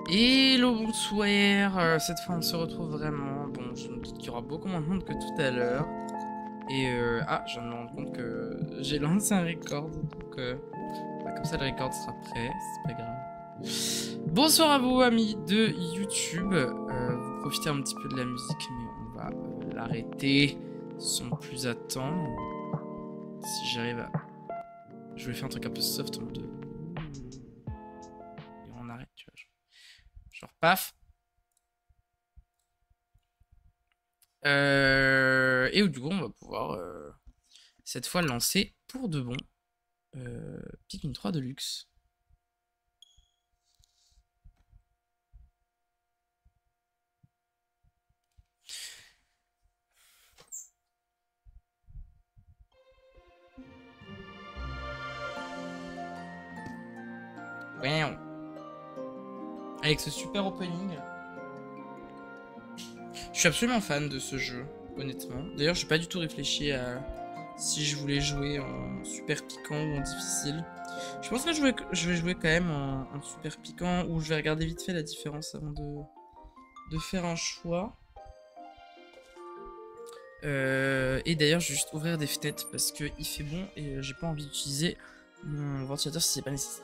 Hello, bonsoir. Cette fois, on se retrouve vraiment. Bon, je me doute qu'il y aura beaucoup moins de monde que tout à l'heure. Et je viens de me rendre compte que j'ai lancé un record. Donc, comme ça, le record sera prêt. C'est pas grave. Bonsoir à vous, amis de YouTube. Vous profitez un petit peu de la musique, mais on va l'arrêter sans plus attendre. Si j'arrive à. Je vais faire un truc un peu soft en mode. Et on arrête, tu vois. Genre paf. Et du coup, on va pouvoir cette fois lancer pour de bon Pikmin 3 Deluxe. Ouais. Avec ce super opening. Je suis absolument fan de ce jeu, honnêtement. D'ailleurs, j'ai pas du tout réfléchi à si je voulais jouer en super piquant ou en difficile. Je pense que je vais jouer quand même en super piquant, ou je vais regarder vite fait la différence avant de faire un choix. Et d'ailleurs, je vais juste ouvrir des fenêtres parce qu'il fait bon et j'ai pas envie d'utiliser mon ventilateur si c'est pas nécessaire.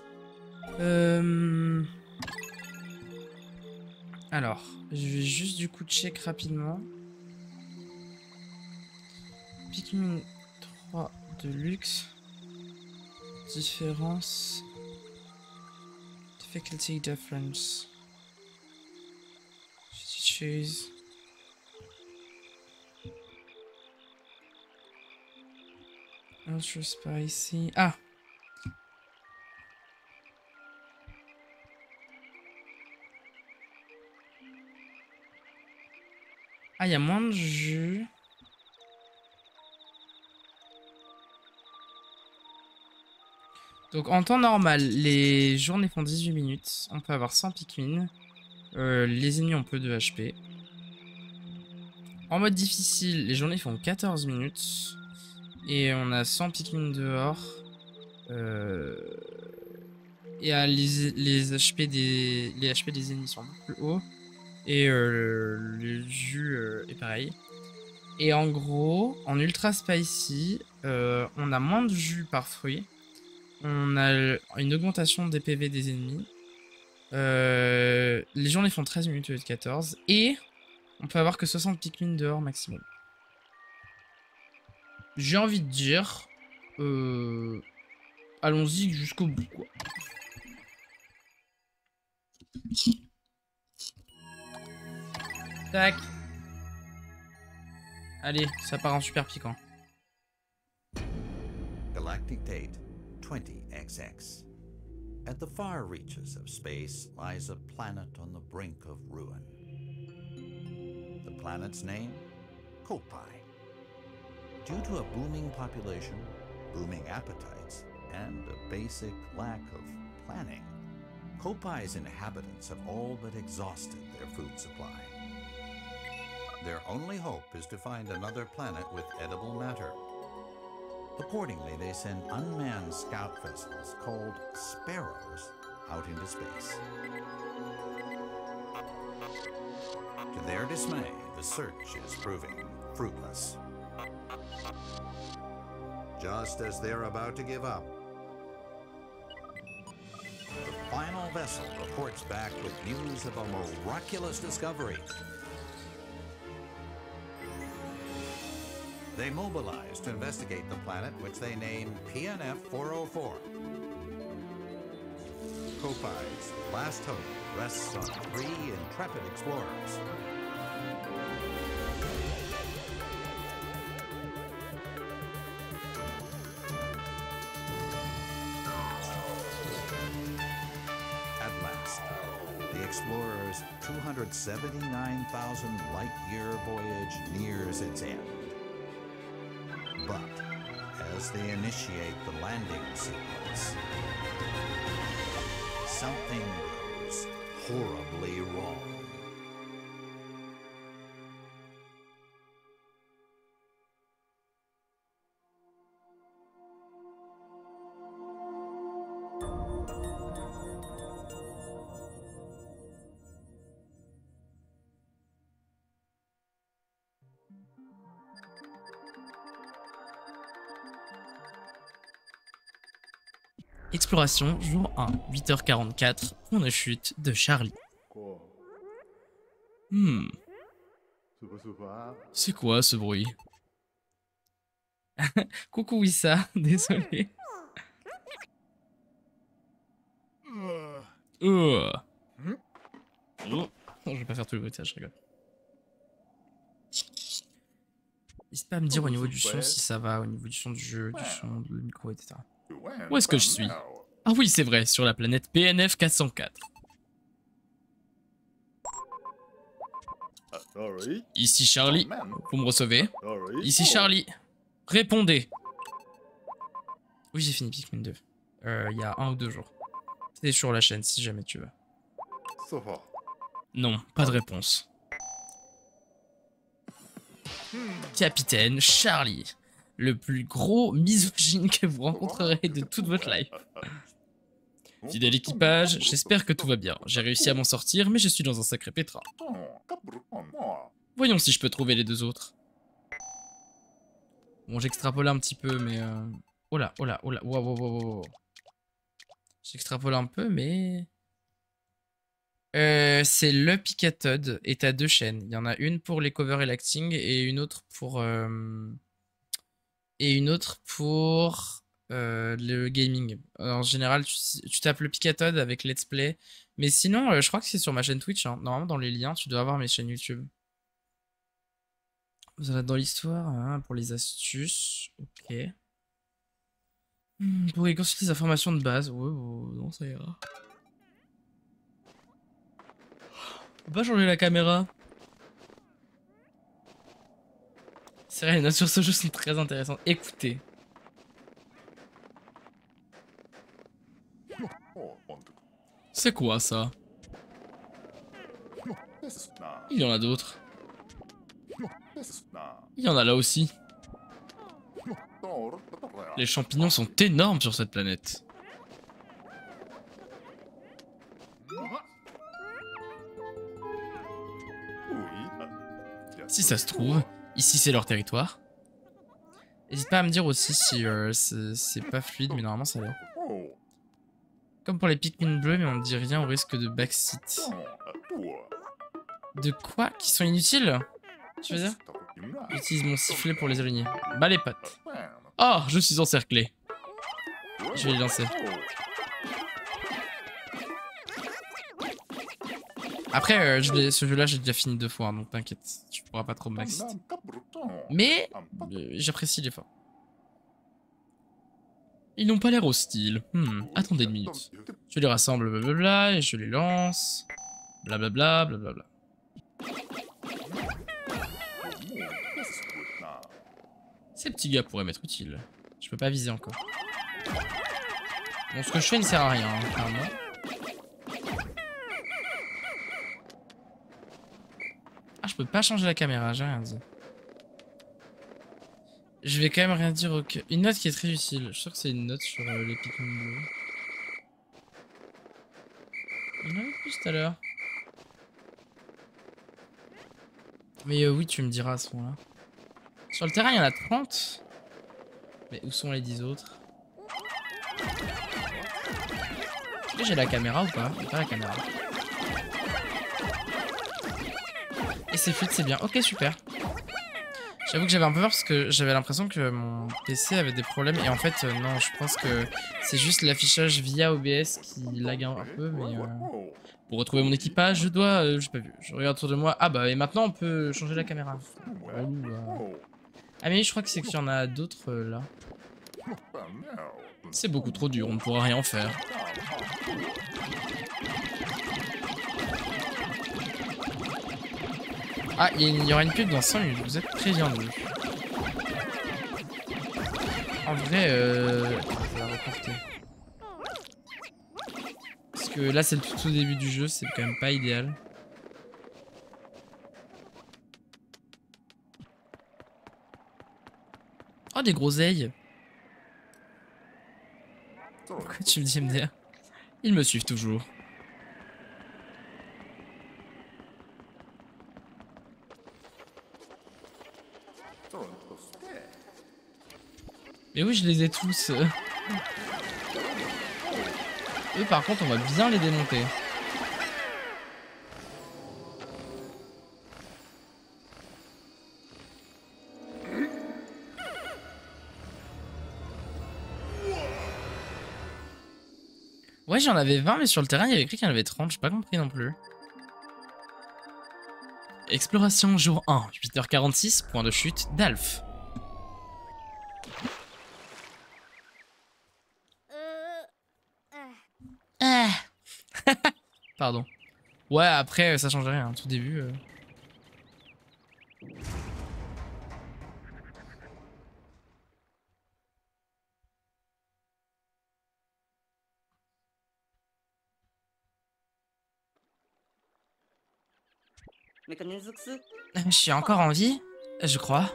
Alors, je vais juste du coup check rapidement. Pikmin 3 Deluxe. Différence. Difficulty difference. Choose. Ultra spicy. Ah! Ah, il y a moins de jus. Donc en temps normal, les journées font 18 minutes. On peut avoir 100 Pikmin. Les ennemis ont peu de HP. En mode difficile, les journées font 14 minutes. Et on a 100 Pikmin dehors. Et les HP les HP des ennemis sont beaucoup plus hauts. Et le jus est pareil. Et en gros, en ultra spicy, on a moins de jus par fruit. On a une augmentation des PV des ennemis. Les journées font 13 minutes au lieu de 14. Et on peut avoir que 60 Pikmin dehors maximum. J'ai envie de dire... allons-y jusqu'au bout, quoi. Tac. Allez, ça part en super piquant. Galactic date 20XX. At the far reaches of space lies a planet on the brink of ruin. The planet's name? Kopai. Due to a booming population, booming appetites, and a basic lack of planning, Kopai's inhabitants have all but exhausted their food supply. Their only hope is to find another planet with edible matter. Accordingly, they send unmanned scout vessels called Sparrows out into space. To their dismay, the search is proving fruitless. Just as they're about to give up, the final vessel reports back with news of a miraculous discovery. They mobilize to investigate the planet, which they name PNF 404. Kopai's last hope rests on 3 intrepid explorers. At last, the explorers' 279,000 light-year voyage nears its end. But as they initiate the landing sequence, something goes horribly wrong. Exploration, jour 1, 8h44, point de chute de Charlie. C'est quoi ce bruit? Coucou Wissa, désolé. Oh, je vais pas faire tout le bruit, ça, je rigole. N'hésite pas à me dire au niveau du son si ça va, au niveau du son du jeu, du son, du micro, etc. Où est-ce que je suis? Ah oui, c'est vrai, sur la planète PNF 404. Ici Charlie, vous me recevez? Ici Charlie, répondez. Oui, j'ai fini Pikmin 2. Il y a 1 ou 2 jours. C'est sur la chaîne si jamais tu veux. Non, pas de réponse. Capitaine Charlie, le plus gros misogyne que vous rencontrerez de toute votre life. Fidèle équipage, j'espère que tout va bien. J'ai réussi à m'en sortir, mais je suis dans un sacré pétrin. Voyons si je peux trouver les 2 autres. Bon, j'extrapole un petit peu, mais... Oh là, oh là, oh là, wow, wow, wow, wow. J'extrapole un peu, mais... c'est le Picatod et t'as 2 chaînes. Il y en a une pour les covers et l'acting et une autre pour... le gaming. En général, tu tapes le Picatod avec Let's Play. Mais sinon, je crois que c'est sur ma chaîne Twitch. Hein. Normalement, dans les liens, tu dois avoir mes chaînes YouTube. Vous en êtes dans l'histoire, hein, pour les astuces. Ok. Pour consulter les informations de base. Ouais, non, ça ira. On peut pas changer la caméra. C'est vrai, les notes sur ce jeu sont très intéressantes. Écoutez. C'est quoi ça? Il y en a d'autres. Il y en a là aussi. Les champignons sont énormes sur cette planète. Si ça se trouve, ici c'est leur territoire. N'hésite pas à me dire aussi si c'est pas fluide, mais normalement ça a l'air. Comme pour les Pikmin bleus, mais on ne dit rien au risque de backseat. De quoi? Qui sont inutiles? Tu veux dire? J'utilise mon sifflet pour les aligner. Bah les pattes. Oh, je suis encerclé. Je vais les lancer. Après, ce jeu-là, j'ai déjà fini 2 fois, hein, donc t'inquiète, tu pourras pas trop me backseat. Mais j'apprécie l'effort. Ils n'ont pas l'air hostiles. Attendez une minute. Je les rassemble, blablabla, et je les lance. Blablabla, blablabla. Ces petits gars pourraient m'être utiles. Je peux pas viser encore. Bon, ce que je fais ne sert à rien, hein, clairement. Ah, je peux pas changer la caméra, j'ai rien dit. Je vais quand même rien dire au cœur. Une note qui est très utile. Je suis sûr que c'est une note sur les Pikmin bleus. Il y en avait plus tout à l'heure. Mais oui, tu me diras à ce moment-là. Sur le terrain, il y en a 30. Mais où sont les 10 autres? Est-ce que j'ai la caméra ou pas? J'ai pas la caméra. Et c'est fluide, c'est bien. Ok, super. J'avoue que j'avais un peu peur parce que j'avais l'impression que mon PC avait des problèmes. Et en fait, non, je pense que c'est juste l'affichage via OBS qui lag un peu. Mais pour retrouver mon équipage, je dois... j'ai pas vu. Je regarde autour de moi. Ah bah, et maintenant, on peut changer la caméra. Ah mais je crois que c'est qu'il y en a d'autres là. C'est beaucoup trop dur, on ne pourra rien en faire. Ah, il y aura une pub dans 5 minutes, vous êtes prévenus. En vrai, je vais la reporter. Parce que là, c'est le tout au début du jeu, c'est quand même pas idéal. Oh, des groseilles. Pourquoi tu me dis MDR? Ils me suivent toujours. Mais oui, je les ai tous. Eux, par contre, on va bien les démonter. Ouais, j'en avais 20, mais sur le terrain, il y avait écrit qu'il y en avait 30. J'ai pas compris non plus. Exploration jour 1, 8h46, point de chute d'Alf. Ah. Pardon. Ouais, après, ça change rien, tout début. Je suis encore en vie, je crois.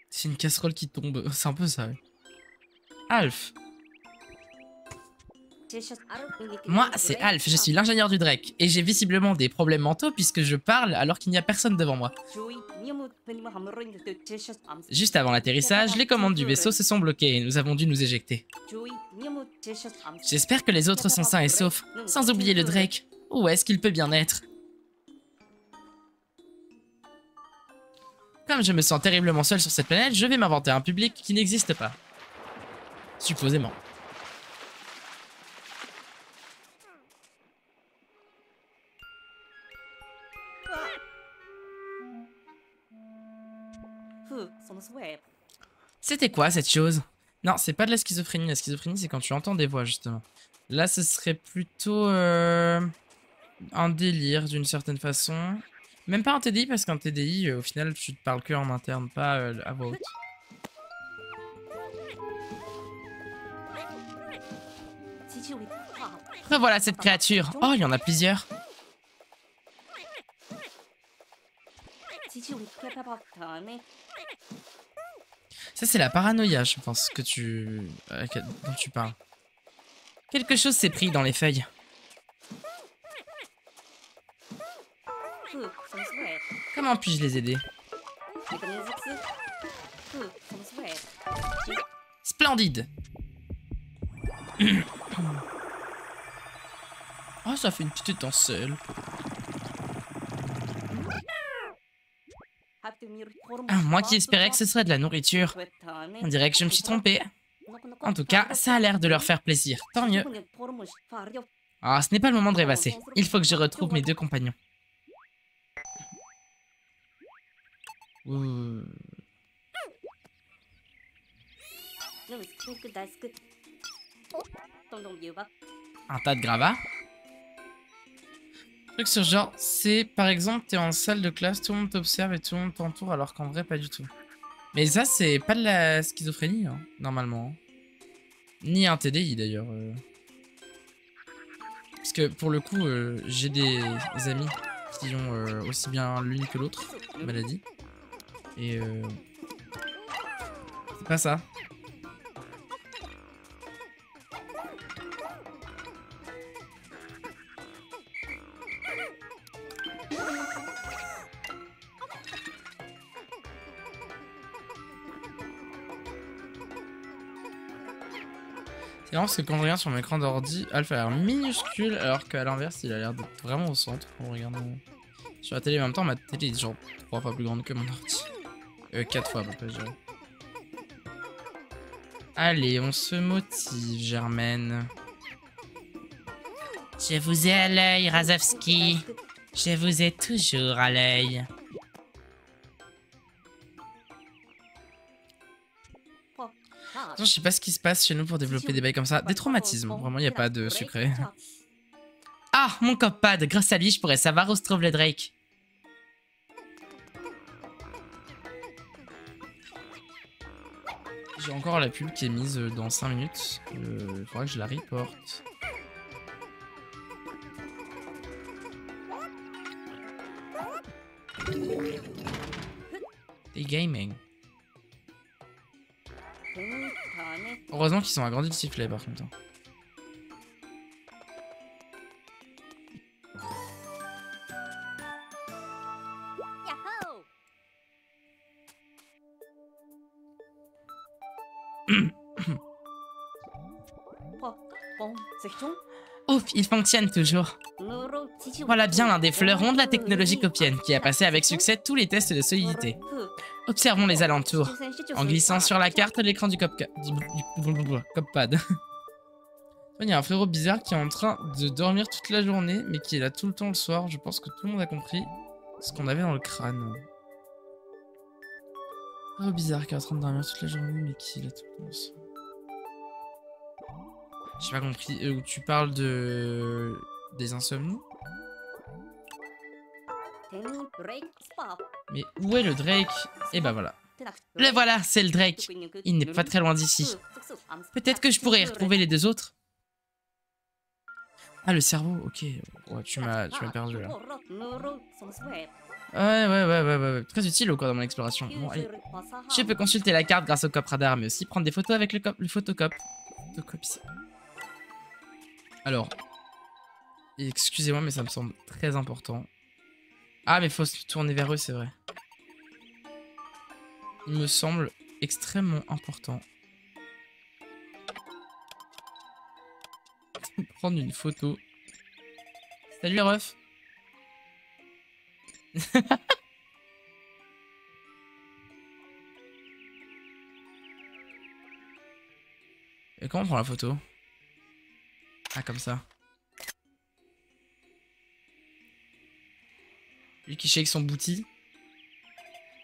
C'est une casserole qui tombe, c'est un peu ça. Ouais. Alf. Moi, c'est Alf, je suis l'ingénieur du Drake. Et j'ai visiblement des problèmes mentaux puisque je parle alors qu'il n'y a personne devant moi. Juste avant l'atterrissage, les commandes du vaisseau se sont bloquées et nous avons dû nous éjecter. J'espère que les autres sont sains et saufs, sans oublier le Drake. Où est-ce qu'il peut bien être? Comme je me sens terriblement seul sur cette planète, je vais m'inventer un public qui n'existe pas. Supposément. C'était quoi cette chose? Non, c'est pas de la schizophrénie. La schizophrénie, c'est quand tu entends des voix, justement. Là, ce serait plutôt un délire, d'une certaine façon. Même pas un TDI, parce qu'un TDI, au final, tu te parles que en interne, pas à voix haute. Revoilà cette créature. Oh, il y en a plusieurs. Ça, c'est la paranoïa, je pense, dont tu parles. Quelque chose s'est pris dans les feuilles. Comment puis-je les aider? Splendide. Oh, ça fait une petite étincelle. Ah, moi qui espérais que ce serait de la nourriture. On dirait que je me suis trompé. En tout cas, ça a l'air de leur faire plaisir. Tant mieux. Ah, ce n'est pas le moment de rêvasser. Il faut que je retrouve mes deux compagnons. Un tas de gravats. Truc sur genre, c'est par exemple, t'es en salle de classe, tout le monde t'observe et tout le monde t'entoure, alors qu'en vrai, pas du tout. Mais ça, c'est pas de la schizophrénie, hein, normalement. Ni un TDI d'ailleurs. Parce que pour le coup, j'ai des amis qui ont aussi bien l'une que l'autre maladie. Et c'est pas ça. C'est marrant parce que quand je regarde sur mon écran d'ordi, Alpha a l'air minuscule alors qu'à l'inverse il a l'air d'être vraiment au centre quand on regarde sur la télé. En même temps ma télé est genre 3 fois plus grande que mon ordi. 4 fois à peu près je dirais. Allez, on se motive Germaine. Je vous ai à l'œil Razovski. Je vous ai toujours à l'œil. Je sais pas ce qui se passe chez nous pour développer des bails comme ça. Des traumatismes, vraiment, il n'y a pas de secret. Ah, mon copad, grâce à lui, je pourrais savoir où se trouve le Drake. J'ai encore la pub qui est mise dans 5 minutes. Il faudra que je la reporte. Et gaming. Heureusement qu'ils ont agrandi le sifflet par contre. Ouf, il fonctionne toujours. Voilà bien l'un des fleurons de la technologie copienne qui a passé avec succès tous les tests de solidité. Observons les alentours, en glissant sur la carte l'écran du Coppad. Il y a un frérot bizarre qui est en train de dormir toute la journée, mais qui est là tout le temps le soir. Je pense que tout le monde a compris ce qu'on avait dans le crâne. Un frérot bizarre qui est en train de dormir toute la journée, mais qui est là tout le temps le soir. J'ai pas compris. Où tu parles de... des insomnies? Mais où est le Drake? Et bah voilà. Le voilà, c'est le Drake. Il n'est pas très loin d'ici. Peut-être que je pourrais y retrouver les deux autres. Ah, le cerveau, ok. Ouais, tu m'as perdu là. Ouais. Très utile au cours de mon exploration. Bon, allez. Je peux consulter la carte grâce au cop radar, mais aussi prendre des photos avec le photocop. Alors, excusez-moi, mais ça me semble très important. Ah, mais faut se tourner vers eux, c'est vrai. Il me semble extrêmement important. Prendre une photo. Salut les refs. Et comment on prend la photo? Ah, comme ça. Lui qui shake son booty.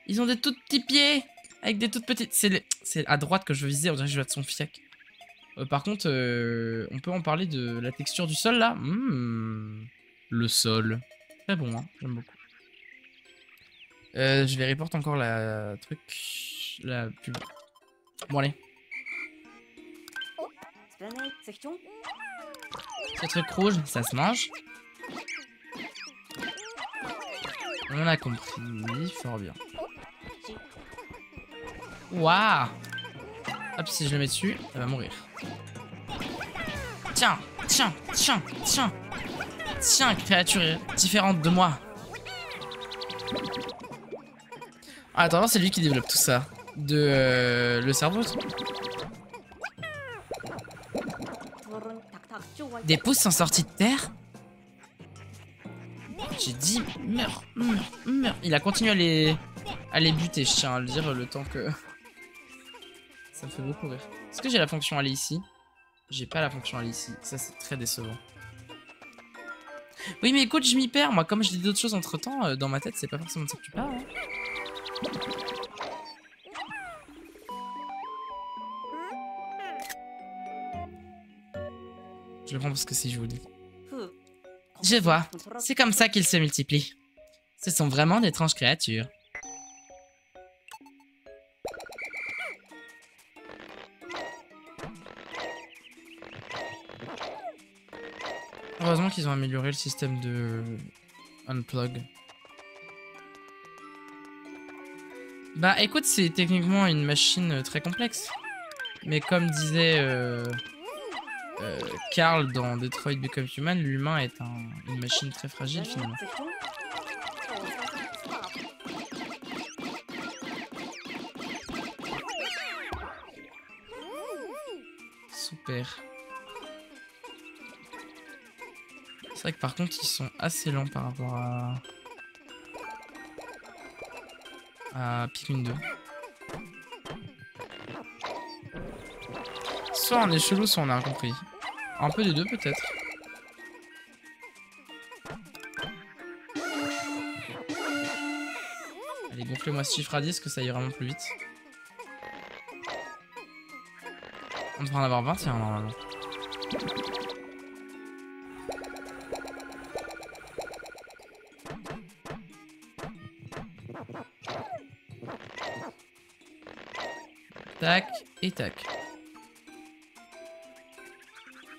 Ils ont des tout petits pieds. Avec des toutes petites... C'est à droite que je veux viser. On dirait que je vais être son fiac. Par contre, on peut en parler de la texture du sol, là. Le sol. Très bon, hein. J'aime beaucoup. Je vais report encore la truc... La pub. Bon, allez. Ce truc rouge, ça se mange. On a compris, fort bien. Waouh! Hop, si je le mets dessus, elle va mourir. Tiens, créature différente de moi. Ah, attends, c'est lui qui développe tout ça. Le cerveau. Des pousses sont sorties de terre? J'ai dit meurs. Il a continué à les buter, je tiens à le dire, le temps que... Ça me fait beaucoup rire. Est-ce que j'ai la fonction aller ici? J'ai pas la fonction aller ici. Ça, c'est très décevant. Oui, mais écoute, je m'y perds. Moi, comme je dis d'autres choses entre temps, dans ma tête, c'est pas forcément de ça que tu parles. Hein. Je le prends parce que c'est joli. Je vois. C'est comme ça qu'ils se multiplient. Ce sont vraiment d'étranges créatures. Heureusement qu'ils ont amélioré le système de unplug. Bah écoute, c'est techniquement une machine très complexe. Mais comme disait Carl dans Detroit Become Human, l'humain est une machine très fragile finalement. Super. C'est vrai que par contre ils sont assez lents par rapport à Pikmin 2. Soit on est chelou, soit on a incompris. Un peu des deux peut-être. Allez, gonflez-moi ce chiffre à 10 que ça ira vraiment plus vite. On devrait en avoir 21 normalement. Tac et tac.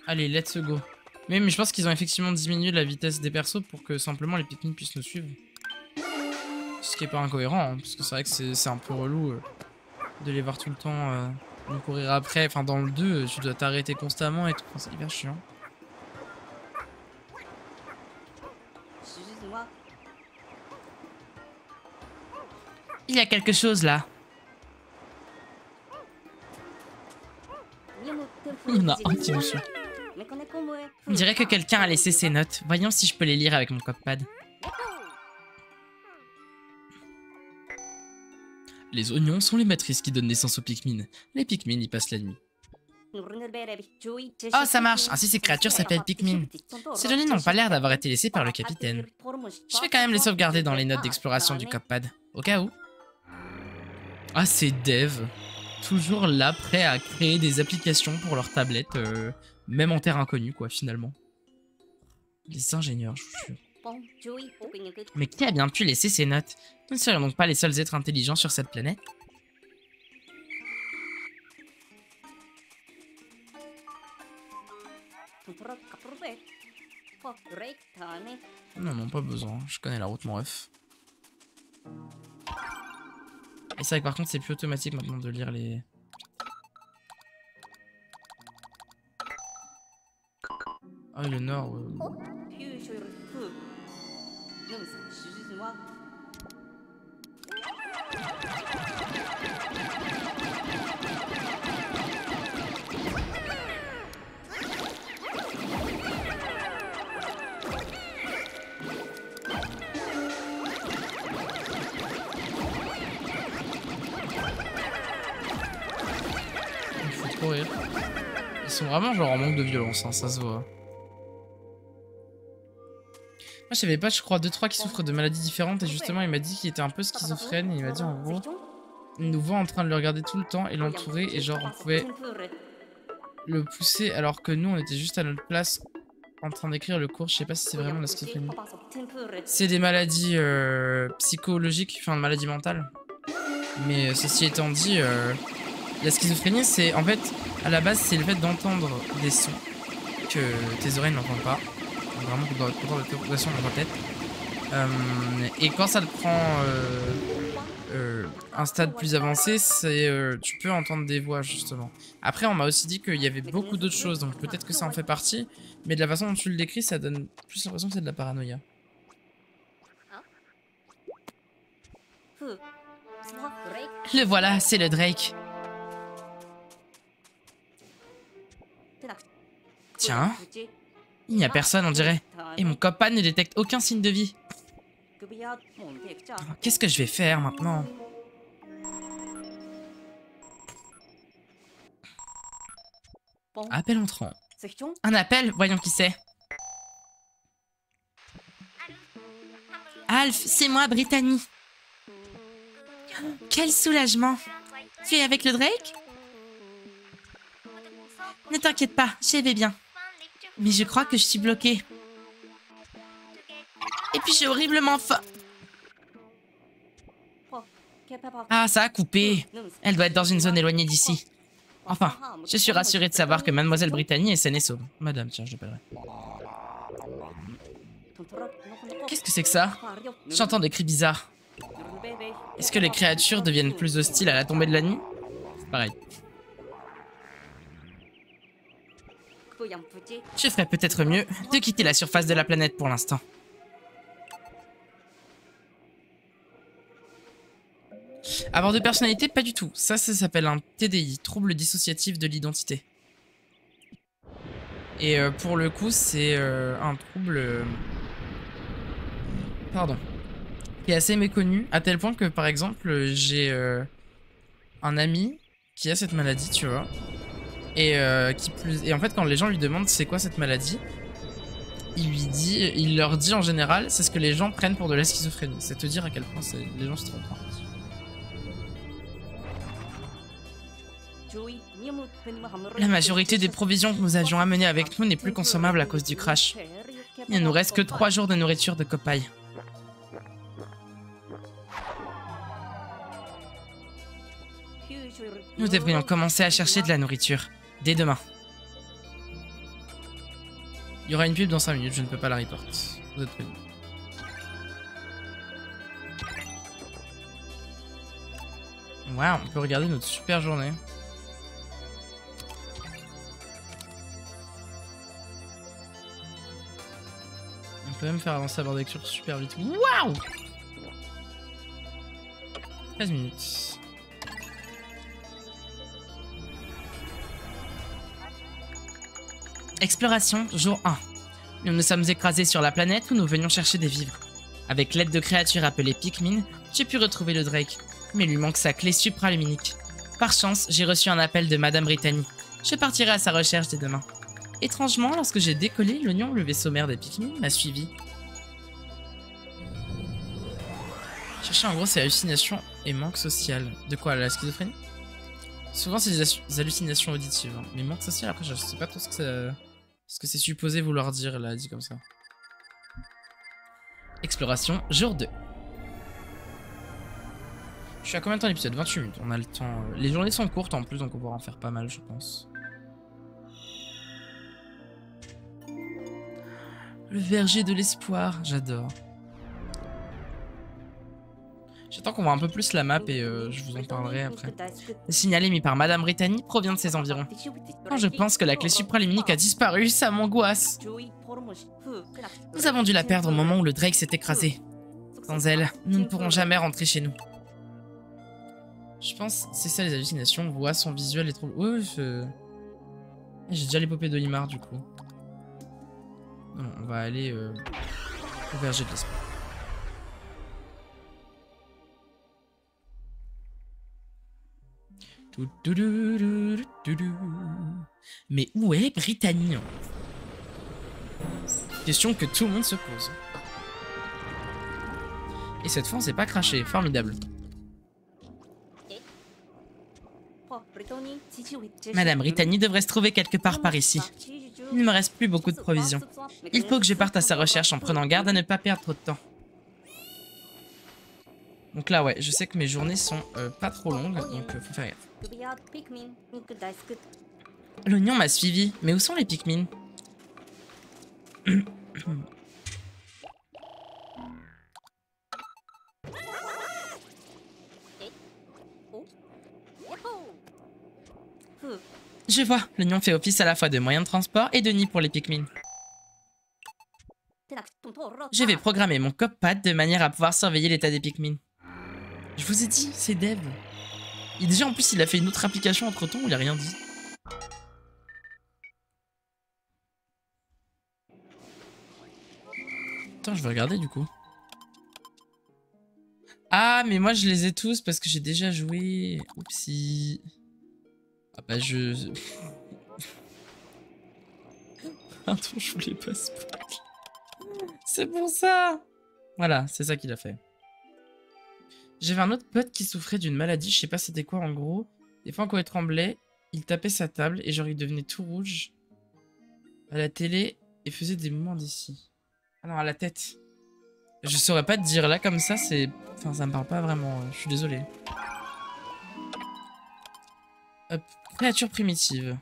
Allez, let's go. Mais je pense qu'ils ont effectivement diminué la vitesse des persos pour que simplement les Pikmin puissent nous suivre. Ce qui est pas incohérent, hein, parce que c'est vrai que c'est un peu relou de les voir tout le temps nous courir après. Enfin, dans le 2, tu dois t'arrêter constamment et tout. Enfin, c'est hyper chiant. Il y a quelque chose là. Il y en a un qui nous suit. On dirait que quelqu'un a laissé ses notes. Voyons si je peux les lire avec mon copepad. Les oignons sont les matrices qui donnent naissance aux Pikmin. Les Pikmin y passent la nuit. Oh, ça marche! Ainsi, ces créatures s'appellent Pikmin. Ces données n'ont pas l'air d'avoir été laissées par le capitaine. Je vais quand même les sauvegarder dans les notes d'exploration du copepad, au cas où. Ah, c'est dev. Toujours là, prêt à créer des applications pour leurs tablettes, même en terre inconnue, quoi, finalement. Les ingénieurs, je vous jure. Mais qui a bien pu laisser ces notes? Nous ne serions donc pas les seuls êtres intelligents sur cette planète? Non, non, pas besoin. Je connais la route, mon ref. Et c'est vrai que par contre, c'est plus automatique maintenant de lire les... Ah, le nord... Il faut trop rire. Ils sont vraiment genre en manque de violence, hein, ça se voit. Moi, je savais pas, je crois, 2-3 qui souffrent de maladies différentes. Et justement, il m'a dit qu'il était un peu schizophrène. Et il m'a dit, en gros, il nous voit en train de le regarder tout le temps et l'entourer. Et genre, on pouvait le pousser alors que nous, on était juste à notre place en train d'écrire le cours. Je sais pas si c'est vraiment la schizophrénie. C'est des maladies psychologiques, enfin, maladies mentales. Mais ceci étant dit, la schizophrénie, c'est en fait, à la base, c'est le fait d'entendre des sons que tes oreilles n'entendent pas. Vraiment, tu dois avoir des progressions dans ta tête. Et quand ça te prend un stade plus avancé, tu peux entendre des voix, justement. Après, on m'a aussi dit qu'il y avait beaucoup d'autres choses, donc peut-être que ça en fait partie. Mais de la façon dont tu le décris, ça donne plus l'impression que c'est de la paranoïa. Le voilà, c'est le Drake. Tiens, il n'y a personne, on dirait. Et mon copain ne détecte aucun signe de vie. Qu'est-ce que je vais faire maintenant? Appel entrant. Un appel? Voyons qui c'est. Alf, c'est moi, Brittany. Quel soulagement. Tu es avec le Drake? Ne t'inquiète pas, je vais bien. Mais je crois que je suis bloquée. Et puis j'ai horriblement faim. Ah, ça a coupé. Elle doit être dans une zone éloignée d'ici. Enfin, je suis rassurée de savoir que Mademoiselle Brittany est saine et sauve. Madame, tiens, je l'appellerai. Qu'est-ce que c'est que ça? J'entends des cris bizarres. Est-ce que les créatures deviennent plus hostiles à la tombée de la nuit? C'est pareil. Je ferais peut-être mieux de quitter la surface de la planète pour l'instant. Avoir de personnalité, pas du tout. Ça s'appelle un TDI, trouble dissociatif de l'identité. Et pour le coup, c'est un trouble... Pardon. Qui est assez méconnu, à tel point que, par exemple, j'ai un ami qui a cette maladie, tu vois. Et en fait, quand les gens lui demandent c'est quoi cette maladie, il leur dit en général, c'est ce que les gens prennent pour de la schizophrénie. C'est te dire à quel point les gens se trompent. La majorité des provisions que nous avions amenées avec nous n'est plus consommable à cause du crash. Il ne nous reste que 3 jours de nourriture de copaille. Nous devrions commencer à chercher de la nourriture. Dès demain. Il y aura une pub dans 5 minutes, je ne peux pas la report. Vous êtes prévenus. Ouais, on peut regarder notre super journée. On peut même faire avancer la barre de lecture super vite. Waouh! 13 minutes. Exploration, jour 1. Nous nous sommes écrasés sur la planète où nous venions chercher des vivres. Avec l'aide de créatures appelées Pikmin, j'ai pu retrouver le Drake, mais il lui manque sa clé supraluminique. Par chance, j'ai reçu un appel de Madame Brittany. Je partirai à sa recherche dès demain. Étrangement, lorsque j'ai décollé, l'oignon, le vaisseau mère des Pikmin, m'a suivi. Chercher en gros ses hallucinations et manque social. De quoi, la schizophrénie? Souvent c'est des hallucinations auditives, hein. Mais manque social, après je sais pas trop ce que c'est supposé vouloir dire là, dit comme ça. Exploration, jour 2. Je suis à combien de temps l'épisode? 28 minutes, on a le temps. Les journées sont courtes en plus, donc on pourra en faire pas mal, je pense. Le verger de l'espoir, j'adore. J'attends qu'on voit un peu plus la map et je vous en parlerai après. Le signal émis par Madame Brittany provient de ces environs. Quand je pense que la clé supraluminique a disparu, ça m'angoisse. Nous avons dû la perdre au moment où le Drake s'est écrasé. Sans elle, nous ne pourrons jamais rentrer chez nous. Je pense que c'est ça les hallucinations. Voix, son visuel est trop... Oui, j'ai déjà l'épopée d'Olimar du coup. Non, on va aller au verger de l'espoir. Mais où est Brittany? Question que tout le monde se pose. Et cette fois on s'est pas craché, formidable. Madame Brittany devrait se trouver quelque part par ici. Il ne me reste plus beaucoup de provisions. Il faut que je parte à sa recherche en prenant garde à ne pas perdre trop de temps. Donc là ouais, je sais que mes journées sont pas trop longues, donc faut faire gaffe. L'oignon m'a suivi, mais où sont les Pikmin? Je vois, l'oignon fait office à la fois de moyen de transport et de nid pour les Pikmin. Je vais programmer mon CopPad de manière à pouvoir surveiller l'état des Pikmin. Je vous ai dit, c'est Dev. Et déjà en plus il a fait une autre application entre temps où il a rien dit. Attends, je vais regarder du coup. Ah mais moi je les ai tous parce que j'ai déjà joué. Oupsie. Ah bah je... Pardon, je voulais pas spoil. C'est pour ça. Voilà, c'est ça qu'il a fait. J'avais un autre pote qui souffrait d'une maladie, je sais pas c'était quoi en gros. Des fois quand il tremblait, il tapait sa table et genre il devenait tout rouge à la télé et faisait des mouvements d'ici. Ah non, à la tête. Je saurais pas te dire là comme ça, c'est... Enfin ça me parle pas vraiment, je suis désolé. Hop, créature primitive.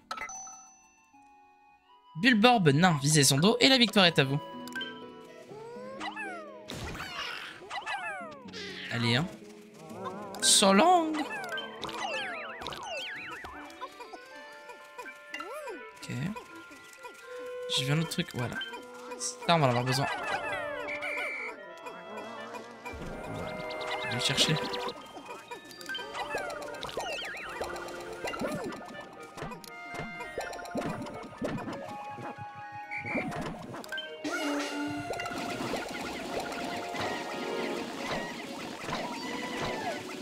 Bulborbe nain, visez son dos et la victoire est à vous. Allez hein. So long. Ok. J'ai vu un autre truc, voilà. Ça on va en avoir besoin. Je vais le chercher.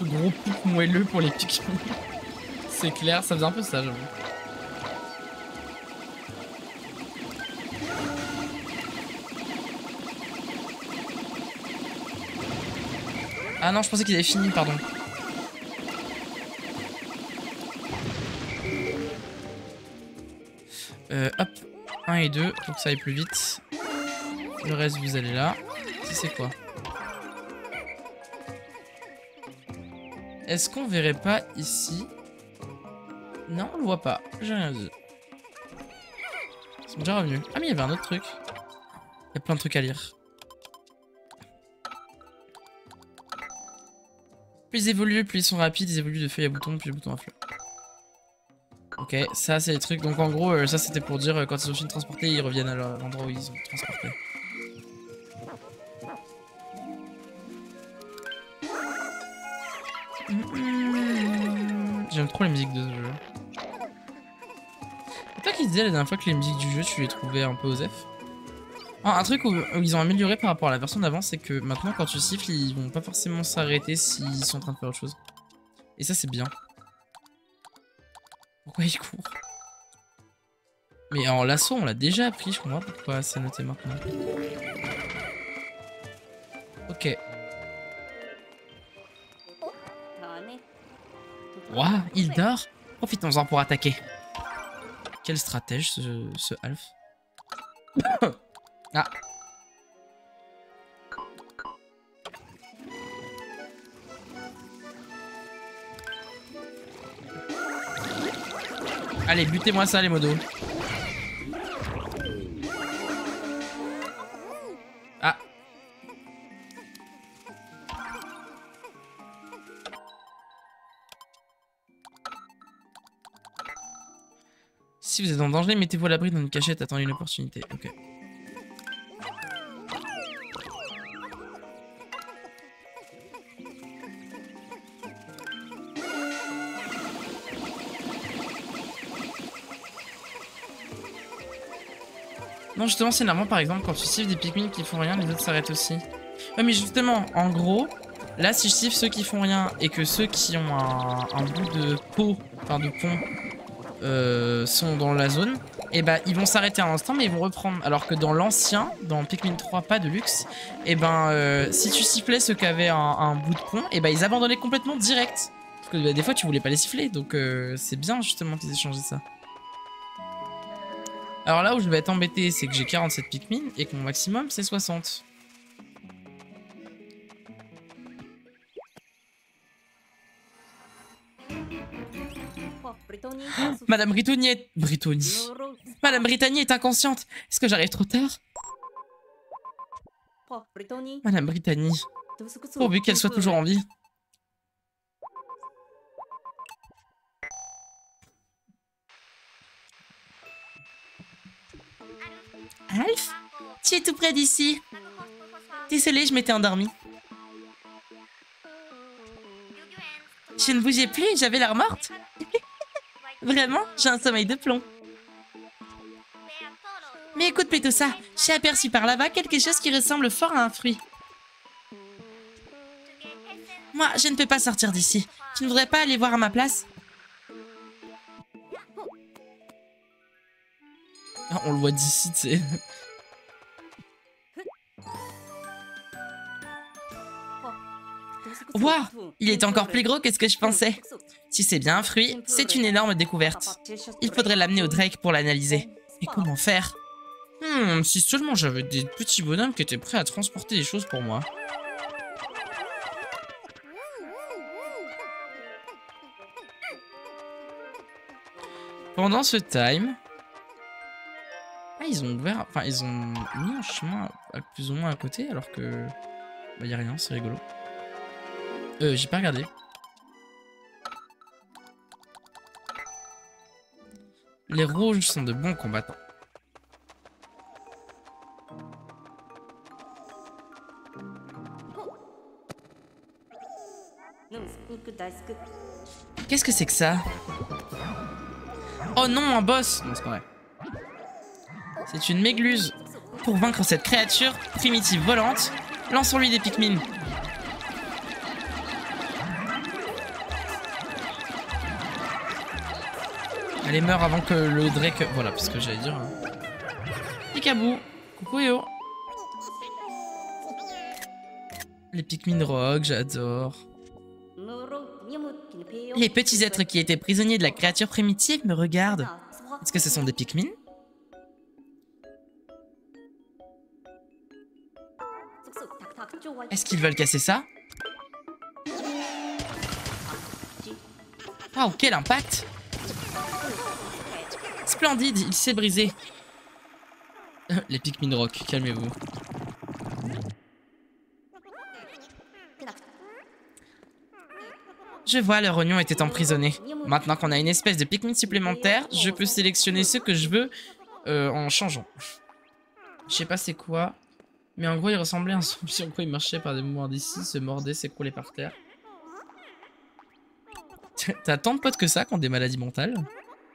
Gros pouc moelleux pour les Pikmin. C'est clair, ça faisait un peu ça, j'avoue. Ah non, je pensais qu'ils avaient fini, pardon. Hop, 1 et 2, pour que ça aille plus vite. Le reste, vous allez là. Ça, c'est quoi? Est-ce qu'on verrait pas ici? Non, on le voit pas. J'ai rien dit. Ils sont déjà revenus. Ah mais il y avait un autre truc. Il y a plein de trucs à lire. Plus ils évoluent, plus ils sont rapides. Ils évoluent de feuille à bouton, puis de bouton à fleur. Ok, ça c'est les trucs. Donc en gros, ça c'était pour dire quand ils ont fini de transporter, ils reviennent à l'endroit où ils ont transporté. J'aime trop les musiques de ce jeu. toi qui disais la dernière fois que les musiques du jeu, tu les trouvais un peu osef. Un truc où ils ont amélioré par rapport à la version d'avant, c'est que maintenant, quand tu siffles, ils vont pas forcément s'arrêter s'ils sont en train de faire autre chose. Et ça, c'est bien. Pourquoi il court? Mais en lasso, on l'a déjà appris, je comprends pas pourquoi c'est noté maintenant. Ok. Ouah, il dort. Profitons-en pour attaquer. Quel stratège, ce Alf. Ah. Allez, butez-moi ça, les modos. Ah. Si vous êtes en danger, mettez-vous à l'abri dans une cachette, attendez une opportunité. Ok. Non, justement, c'est énervant, par exemple, quand tu siffles des Pikmin qui font rien, les autres s'arrêtent aussi. Ouais, mais justement, en gros, là, si je siffle ceux qui font rien et que ceux qui ont un bout de peau, enfin de pont, sont dans la zone, et bah, ils vont s'arrêter un instant, mais ils vont reprendre. Alors que dans l'ancien, dans Pikmin 3, pas de luxe, et ben, si tu sifflais ceux qui avaient un bout de pont, et bah, ils abandonnaient complètement direct. Parce que bah, des fois, tu voulais pas les siffler, donc c'est bien, justement, qu'ils aient changé ça. Alors là où je vais être embêté, c'est que j'ai 47 Pikmin et que mon maximum c'est 60. Madame Brittany est... Madame Brittany est inconsciente. Est-ce que j'arrive trop tard? Madame Brittany. Pourvu qu'elle soit toujours en vie. Alf, tu es tout près d'ici. Désolée, je m'étais endormie. Je ne bougeais plus et j'avais l'air morte. Vraiment, j'ai un sommeil de plomb. Mais écoute plutôt ça, j'ai aperçu par là-bas quelque chose qui ressemble fort à un fruit. Moi, je ne peux pas sortir d'ici. Tu ne voudrais pas aller voir à ma place? On le voit d'ici, tu sais. Waouh, il est encore plus gros que ce que je pensais. Si c'est bien un fruit, c'est une énorme découverte. Il faudrait l'amener au Drake pour l'analyser. Mais comment faire? Si seulement j'avais des petits bonhommes qui étaient prêts à transporter des choses pour moi. Pendant ce time... Ah, ils ont ouvert... Enfin, ils ont mis un chemin plus ou moins à côté, alors que... Bah, y a rien, c'est rigolo. J'ai pas regardé. Les rouges sont de bons combattants. Qu'est-ce que c'est que ça? Oh non, un boss! Non, c'est pas vrai. C'est une mégluse. Pour vaincre cette créature primitive volante, lançons-lui des Pikmin. Allez, meurs avant que le Drake... Voilà, parce que j'allais dire... Peekaboo. Coucou Yo. Les Pikmin rock, j'adore. Les petits êtres qui étaient prisonniers de la créature primitive me regardent. Est-ce que ce sont des Pikmin? Est-ce qu'ils veulent casser ça? Oh, quel impact! Splendide, il s'est brisé. Les Pikmin rock, calmez-vous. Je vois, leur oignon était emprisonné. Maintenant qu'on a une espèce de Pikmin supplémentaire, je peux sélectionner ce que je veux en changeant. Je sais pas c'est quoi, mais en gros il ressemblait à un zombie sur quoi il marchait par des mouvements d'ici, se mordait, s'écroulait par terre. T'as tant de potes que ça qui ont des maladies mentales?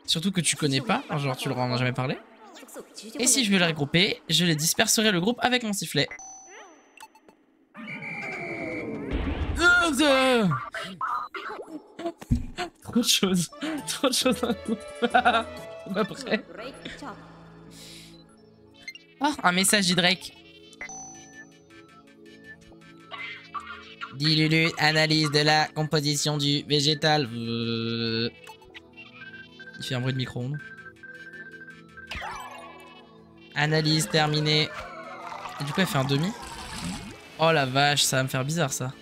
Surtout que tu connais pas, hein, genre tu leur en as jamais parlé. Et si je veux les regrouper, je les disperserai le groupe avec mon sifflet. Trop de choses. Trop de choses d'un coup. Pas prêt. Oh, un message dit Drake. Dis Lulu, analyse de la composition du végétal. Il fait un bruit de micro-ondes. Analyse terminée. Et du coup, elle fait un demi. Oh la vache, ça va me faire bizarre ça.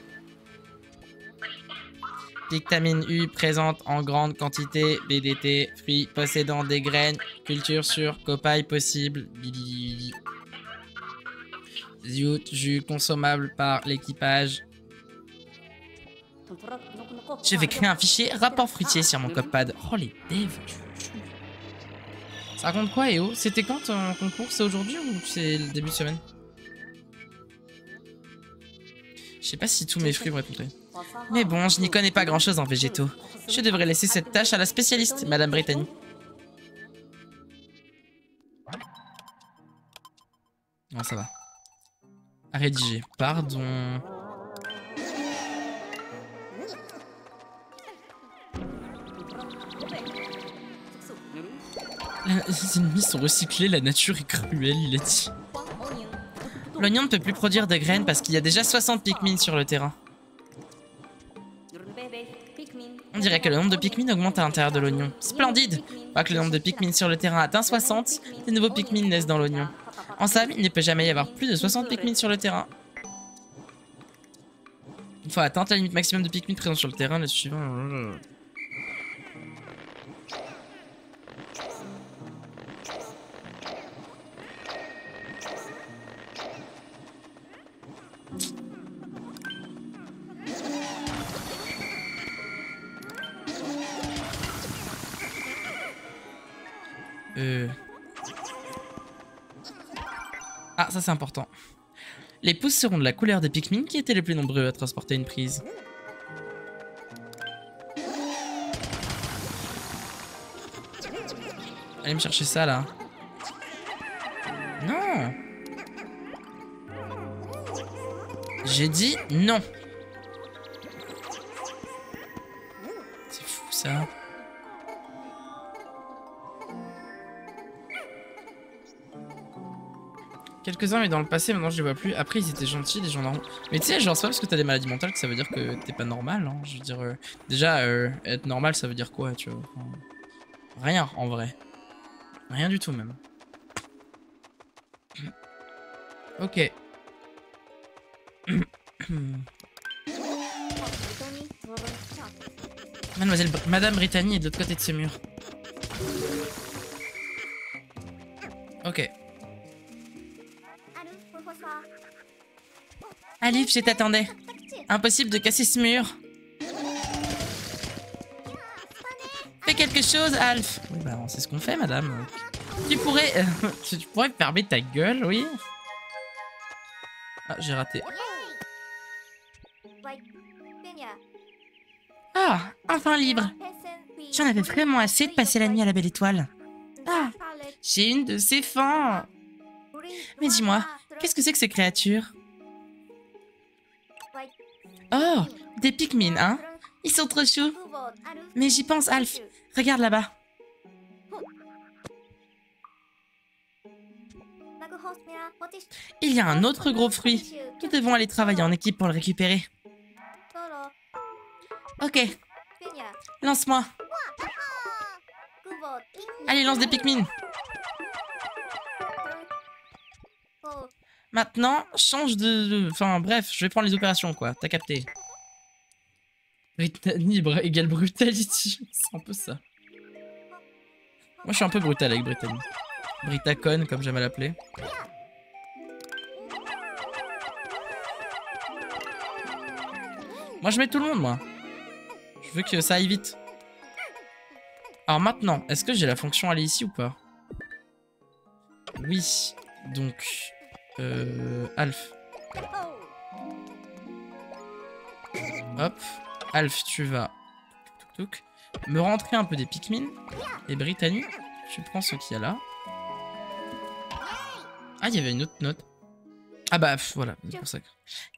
Vitamine U présente en grande quantité. BDT, fruits possédant des graines. Culture sur copaille possible. Ziout, jus consommable par l'équipage. Je vais créer un fichier rapport fruitier sur mon copepad. Oh les devs. Ça raconte quoi, EO? C'était quand ton concours? C'est aujourd'hui ou c'est le début de semaine? Je sais pas si tous mes fruits vont être montrés. Mais bon, je n'y connais pas grand chose en végétaux. Je devrais laisser cette tâche à la spécialiste, Madame Brittany. Non, ça va. À rédiger. Pardon. Les ennemis sont recyclés, la nature est cruelle, il a dit. L'oignon ne peut plus produire de graines parce qu'il y a déjà 60 Pikmin sur le terrain. On dirait que le nombre de Pikmin augmente à l'intérieur de l'oignon. Splendide! Pas que le nombre de Pikmin sur le terrain atteint 60, des nouveaux Pikmin naissent dans l'oignon. En somme, il ne peut jamais y avoir plus de 60 Pikmin sur le terrain. Une fois atteinte la limite maximum de Pikmin présents sur le terrain, le suivant... Ah, ça c'est important. Les pouces seront de la couleur des Pikmin qui étaient les plus nombreux à transporter une prise. Allez me chercher ça là. Non. J'ai dit non. C'est fou ça. Quelques-uns, mais dans le passé, maintenant je les vois plus. Après, ils étaient gentils, les gens normaux. Mais tu sais, genre, c'est pas parce que t'as des maladies mentales que ça veut dire que t'es pas normal. Hein. Je veux dire, déjà, être normal, ça veut dire quoi, tu vois? Enfin, rien, en vrai. Rien du tout, même. Ok. Madame Brittany est de l'autre côté de ce mur. Ok. Alif, je t'attendais. Impossible de casser ce mur. Fais quelque chose, Alf. Oui, bah, c'est ce qu'on fait, madame. Tu pourrais fermer ta gueule, oui? Ah, j'ai raté. Ah, enfin libre. J'en avais vraiment assez de passer la nuit à la Belle Étoile. Ah, j'ai une de ces fans. Mais dis-moi, qu'est-ce que c'est que ces créatures? Oh, des Pikmin, hein? Ils sont trop choux. Mais j'y pense, Alf. Regarde là-bas. Il y a un autre gros fruit. Nous devons aller travailler en équipe pour le récupérer. Ok. Lance-moi. Allez, lance des Pikmin. Maintenant, change de... Enfin, bref, je vais prendre les opérations, quoi. T'as capté. Brittany égale brutality. C'est un peu ça. Moi, je suis un peu brutal avec Brittany. Brittacon, comme j'aime à l'appeler. Moi, je mets tout le monde, moi. Je veux que ça aille vite. Alors maintenant, est-ce que j'ai la fonction aller ici ou pas? Oui. Donc... Alf. Hop. Alf, tu vas... me rentrer un peu des Pikmin. Et Brittany, tu prends ce qu'il y a là. Ah, il y avait une autre note. Ah bah voilà, c'est pour ça que...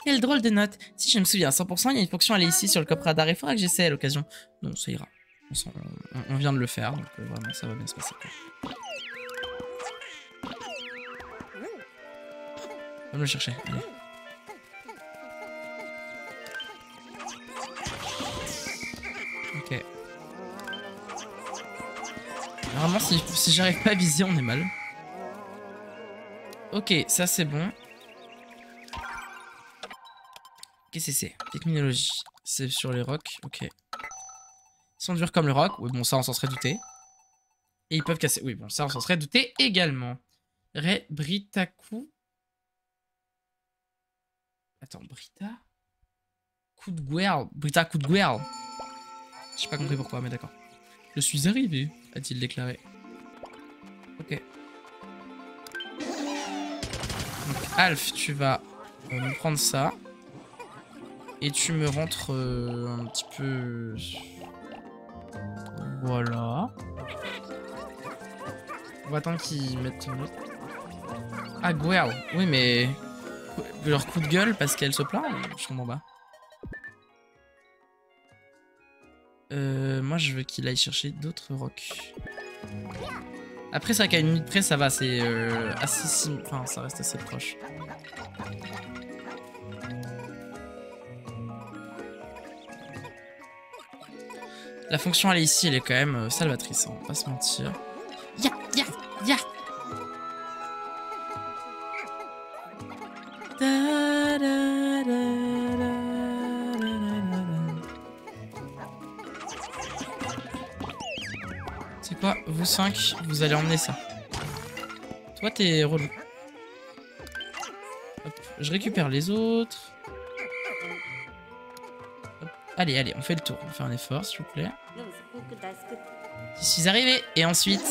Quelle drôle de note. Si je me souviens à 100%, il y a une fonction à aller ici sur le coffre radar. Il faudra que j'essaie à l'occasion. Non, ça ira. On vient de le faire, donc vraiment ça va bien se passer. On va me le chercher, allez. Ok. Normalement, si j'arrive pas à viser, on est mal. Ok, ça c'est bon. Qu'est-ce que c'est? Technologie. C'est sur les rocs, ok. Ils sont durs comme le roc. Oui, bon, ça on s'en serait douté. Et ils peuvent casser. Oui, bon, ça on s'en serait douté également. Britaku. Attends, Brita coup de guerre. Brita coup de guerre. J'ai pas compris pourquoi, mais d'accord. Je suis arrivé, a-t-il déclaré. Ok. Donc, Alf, tu vas me prendre ça. Et tu me rentres un petit peu... Voilà. On va attendre qu'ils mettent une autre. Ah, Guerre. Oui, mais... Leur coup de gueule parce qu'elle se plaint, je comprends pas. Moi, je veux qu'il aille chercher d'autres rocs. Après, c'est vrai qu'à une minute près, ça va, c'est assez... Enfin, ça reste assez proche. La fonction aller ici, elle est quand même salvatrice, hein, on va pas se mentir. Ya, ya, ya. C'est quoi? Vous 5, vous allez emmener ça. Toi, t'es relou. Hop, je récupère les autres. Hop. Allez, allez, on fait le tour. On fait un effort, s'il vous plaît. J'y suis arrivé. Et ensuite...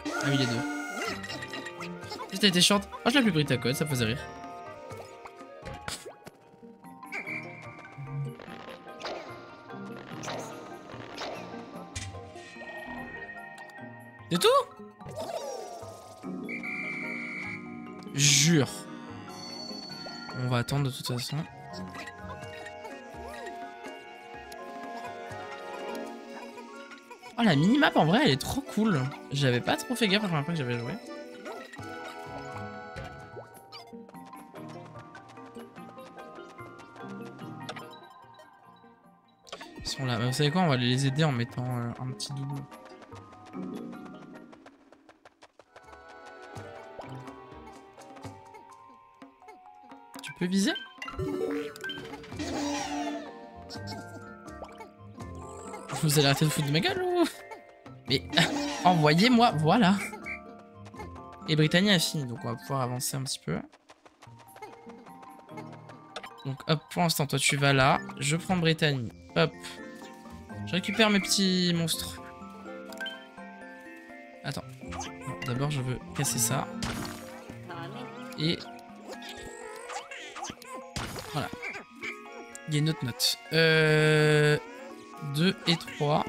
Ah oui, les deux. Juste, elle était short. Oh, je l'ai plus pris ta code, ça faisait rire. C'est tout? Jure. On va attendre de toute façon. Oh, la minimap en vrai elle est trop cool. J'avais pas trop fait gaffe la première fois que j'avais joué. Ils sont là. Mais vous savez quoi? On va les aider en mettant un petit double. Tu peux viser? Vous allez arrêter de foutre de ma gueule ou... Mais envoyez-moi, voilà. Et Brittany a fini, donc on va pouvoir avancer un petit peu. Donc hop, pour l'instant, toi tu vas là. Je prends Brittany. Hop. Je récupère mes petits monstres. Attends. D'abord, je veux casser ça. Et... Voilà. Il y a une autre note. 2 et 3.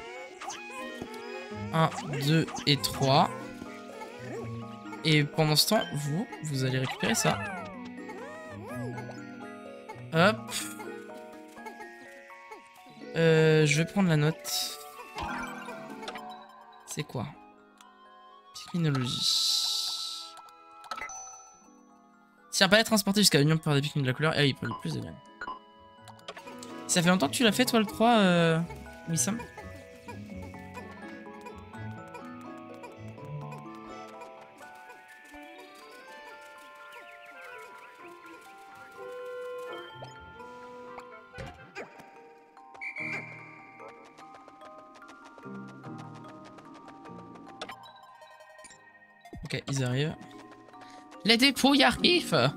1, 2 et 3. Et pendant ce temps, vous allez récupérer ça. Hop. Je vais prendre la note. C'est quoi? Pikminologie. Si un palais transporté jusqu'à l'union par des Pikmin de la couleur, il prend le plus de graines. Ça fait longtemps que tu l'as fait toi le 3, Wissam? Ok, ils arrivent. Les dépouilles arrivent!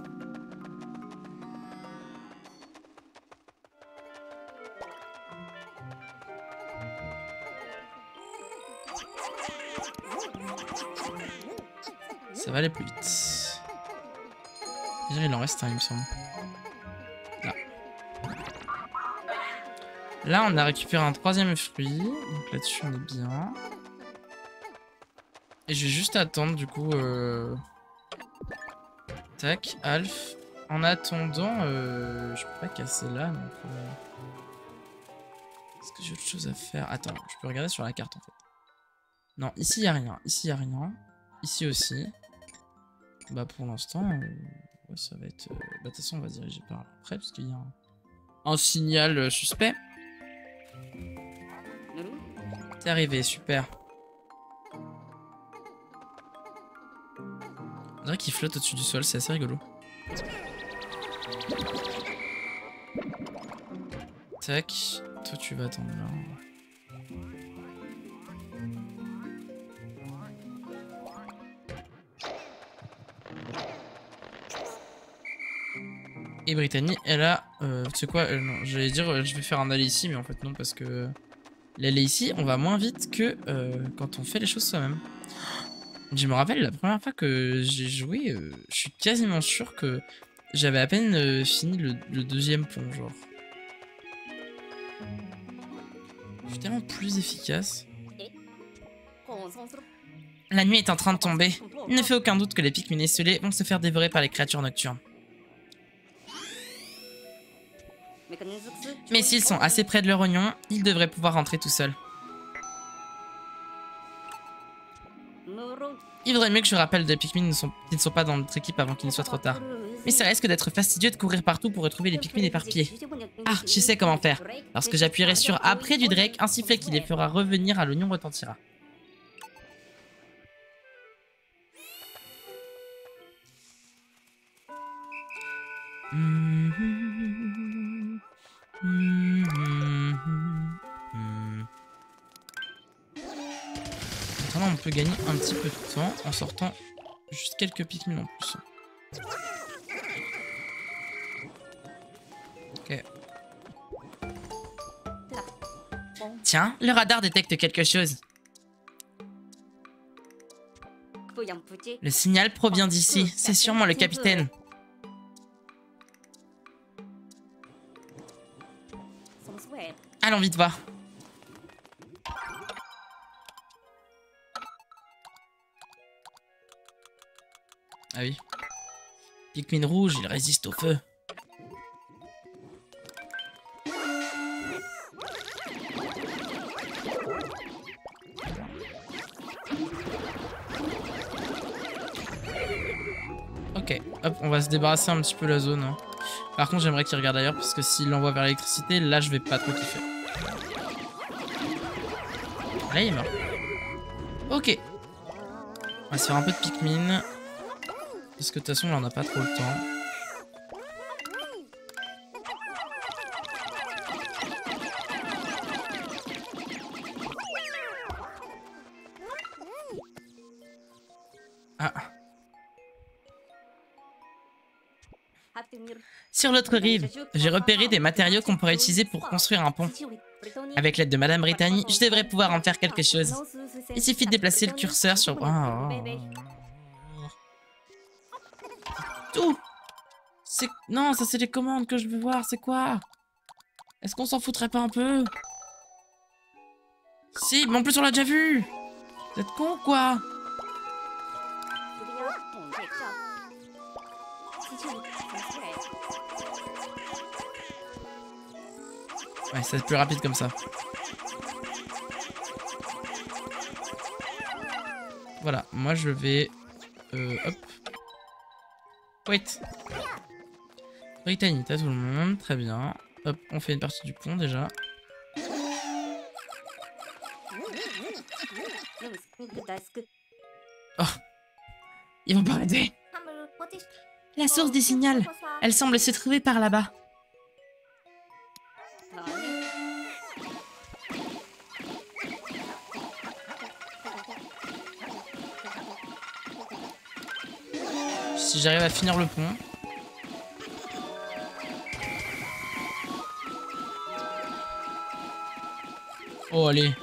Ça va aller plus vite. Il en reste un, il me semble. Là. Là, on a récupéré un 3e fruit. Donc là-dessus, on est bien. Et je vais juste attendre, du coup... Tac, Alf. En attendant, je peux pas casser là, donc... Est-ce que j'ai autre chose à faire? Attends, je peux regarder sur la carte, en fait. Non, ici, il n'y a rien. Ici, il n'y a rien. Ici aussi. Bah, pour l'instant... ouais, ça va être... Bah, de toute façon, on va se diriger par là après, parce qu'il y a un signal suspect. T'es arrivé, super. On dirait qu'il flotte au-dessus du sol, c'est assez rigolo. Tac, toi tu vas attendre là. Et Brittany, elle a... tu sais quoi, non, j'allais dire je vais faire un aller ici, mais en fait non, parce que... L'aller ici, on va moins vite que quand on fait les choses soi-même. Je me rappelle la première fois que j'ai joué, je suis quasiment sûr que j'avais à peine fini le 2e pont, genre. Je suis tellement plus efficace. La nuit est en train de tomber. Il ne fait aucun doute que les Pikmin esselés vont se faire dévorer par les créatures nocturnes. Mais s'ils sont assez près de leur oignon, ils devraient pouvoir rentrer tout seuls. Il vaudrait mieux que je rappelle des Pikmin qui ne sont pas dans notre équipe avant qu'il ne soit trop tard. Mais ça risque d'être fastidieux de courir partout pour retrouver les Pikmin éparpillés. Ah, je sais comment faire. Lorsque j'appuierai sur A près du Drake, un sifflet qui les fera revenir à l'oignon retentira. Maintenant, on peut gagner un petit peu de temps en sortant juste quelques Pikmin en plus. Ok. Tiens, le radar détecte quelque chose. Le signal provient d'ici. C'est sûrement le capitaine. Allons vite voir. Ah oui. Pikmin rouge, il résiste au feu. Ok, hop, on va se débarrasser un petit peu la zone. Par contre, j'aimerais qu'il regarde ailleurs parce que s'il l'envoie vers l'électricité, là, je vais pas trop kiffer. Là, il est mort. Ok. On va se faire un peu de Pikmin. Parce que de toute façon, là, on n'a pas trop le temps. Ah. Sur l'autre rive, j'ai repéré des matériaux qu'on pourrait utiliser pour construire un pont. Avec l'aide de Madame Brittany, je devrais pouvoir en faire quelque chose. Il suffit de déplacer le curseur sur... Tout. Non, ça c'est les commandes que je veux voir, c'est quoi? Est-ce qu'on s'en foutrait pas un peu? Si, mais en plus on l'a déjà vu. Vous êtes con ou quoi? Ouais, ça va être plus rapide comme ça. Voilà, moi je vais... hop. Wait. Brittany, t'as tout le monde, très bien. Hop, on fait une partie du pont déjà. Oh, ils vont pas m'aider. La source des signaux, elle semble se trouver par là-bas. Si j'arrive à finir le pont. Oh allez.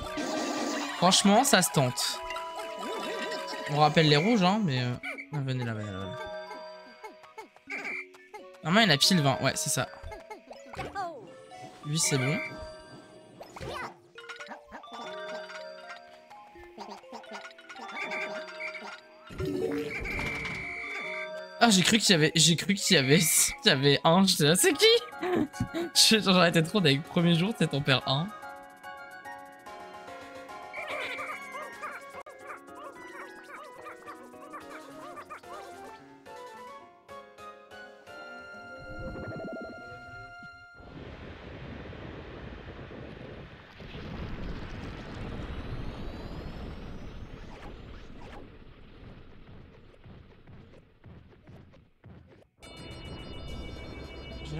Franchement, ça se tente. On rappelle les rouges, hein, mais... Ah, venez là, venez là, venez là. Normalement, il y en a pile 20. Ouais, c'est ça. Lui, c'est bon. Ah, j'ai cru qu'il y avait un. J'étais là, c'est qui? J'aurais été trop avec le premier jour, c'est ton père 1.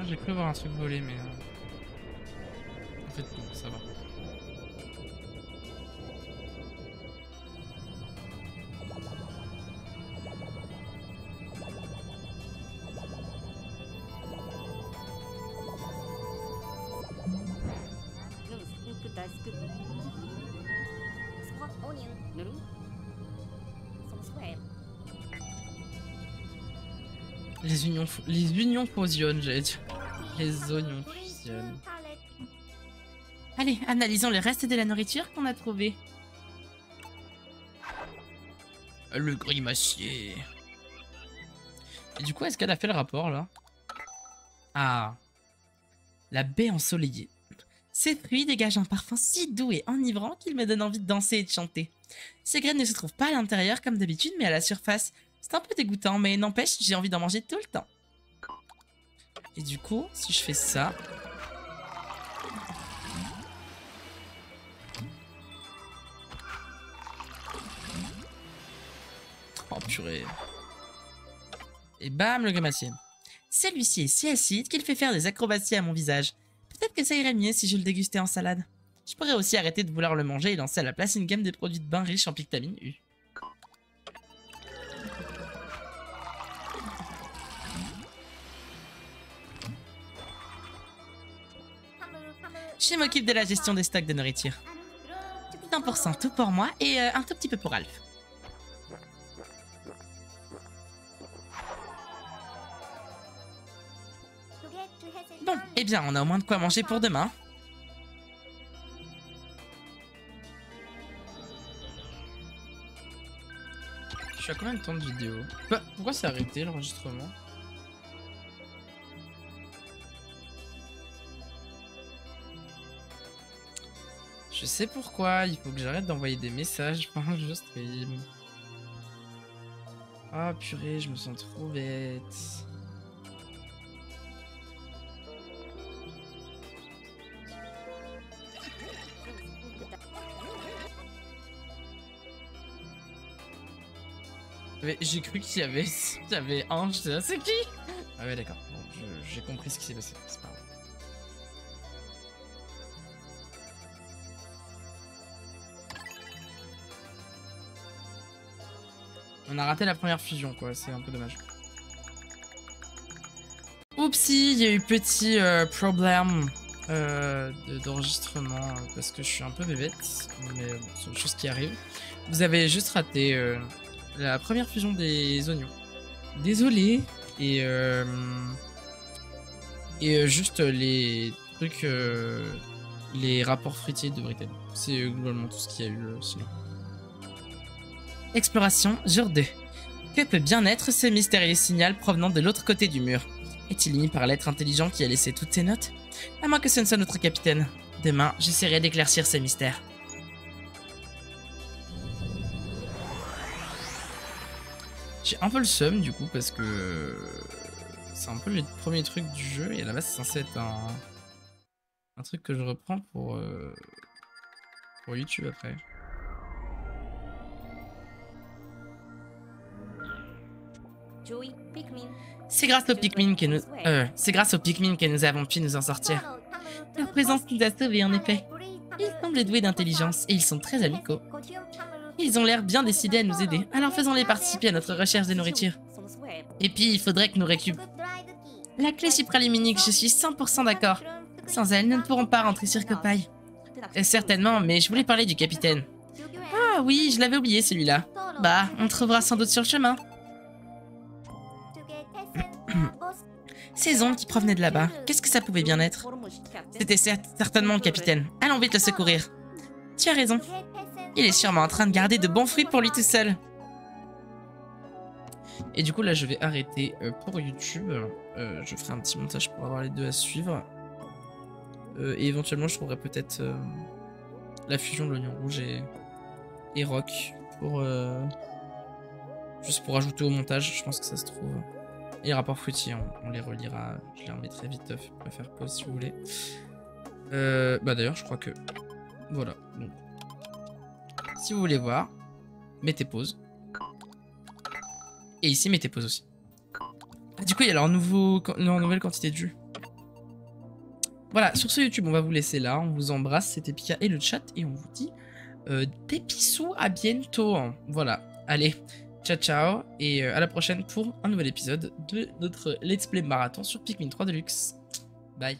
J'ai cru voir un truc voler, mais en fait non, ça va. Les unions fusionnent, j'allais dire. Les oignons fusionnent. Allez, analysons le reste de la nourriture qu'on a trouvé. Le grimacier. Et du coup, est-ce qu'elle a fait le rapport, là? Ah. La baie ensoleillée. Ces fruits dégagent un parfum si doux et enivrant qu'il me donne envie de danser et de chanter. Ces graines ne se trouvent pas à l'intérieur comme d'habitude, mais à la surface. C'est un peu dégoûtant, mais n'empêche, j'ai envie d'en manger tout le temps. Et du coup, si je fais ça... Oh purée. Et bam, le grimacier. Celui-ci est si acide qu'il fait faire des acrobaties à mon visage. Peut-être que ça irait mieux si je le dégustais en salade. Je pourrais aussi arrêter de vouloir le manger et lancer à la place une gamme de produits de bain riches en vitamine U. Je m'occupe de la gestion des stocks de nourriture. 1% tout pour moi et un tout petit peu pour Alf. Bon, eh bien, on a au moins de quoi manger pour demain. Je suis à combien de temps de vidéo? Pourquoi c'est arrêté l'enregistrement? Je sais pourquoi, il faut que j'arrête d'envoyer des messages pendant que je stream. Ah purée, je me sens trop bête. J'ai cru qu'il y avait un, j'étais là, c'est qui? Ah ouais d'accord, bon, j'ai compris ce qui s'est passé, c'est pas grave. On a raté la première fusion quoi, c'est un peu dommage. Oupsie, il y a eu petit problème d'enregistrement parce que je suis un peu bébête, mais bon, c'est une chose qui arrive. Vous avez juste raté la première fusion des oignons. Désolé. Et juste les trucs, les rapports fruitiers de Britain. C'est globalement tout ce qu'il y a eu sinon. Exploration, jour 2. Que peut bien être ce mystérieux signal provenant de l'autre côté du mur? Est-il émis par l'être intelligent qui a laissé toutes ces notes? À moins que ce ne soit notre capitaine. Demain, j'essaierai d'éclaircir ces mystères. J'ai un peu le seum du coup parce que c'est un peu les premiers trucs du jeu et à la base c'est censé être un truc que je reprends pour YouTube après. C'est grâce aux Pikmin que nous avons pu nous en sortir. Leur présence nous a sauvés en effet. Ils semblent doués d'intelligence et ils sont très amicaux. Ils ont l'air bien décidés à nous aider, alors faisons-les participer à notre recherche de nourriture. Et puis, il faudrait que nous récupérions la clé supraluminique, je suis 100% d'accord. Sans elle, nous ne pourrons pas rentrer sur Copaille. Certainement, mais je voulais parler du capitaine. Ah oui, je l'avais oublié celui-là. Bah, on trouvera sans doute sur le chemin. Ces ondes qui provenaient de là-bas, qu'est-ce que ça pouvait bien être? C'était certainement le capitaine. Allons vite le secourir. Tu as raison. Il est sûrement en train de garder de bons fruits pour lui tout seul. Et du coup, là, je vais arrêter pour YouTube. Je ferai un petit montage pour avoir les deux à suivre. Et éventuellement, je trouverai peut-être la fusion de l'oignon rouge et rock pour juste pour ajouter au montage. Je pense que ça se trouve. Et les rapports fruitiers, on les relira. Je les remettrai vite pour faire pause si vous voulez. Bah d'ailleurs, je crois que voilà. Donc, si vous voulez voir, mettez pause. Et ici, mettez pause aussi. Du coup, il y a leur nouvelle quantité de jus. Voilà, sur ce YouTube, on va vous laisser là. On vous embrasse, c'était Pika et le chat. Et on vous dit des bisous, à bientôt. Voilà, allez, ciao ciao. Et à la prochaine pour un nouvel épisode de notre Let's Play Marathon sur Pikmin 3 Deluxe. Bye.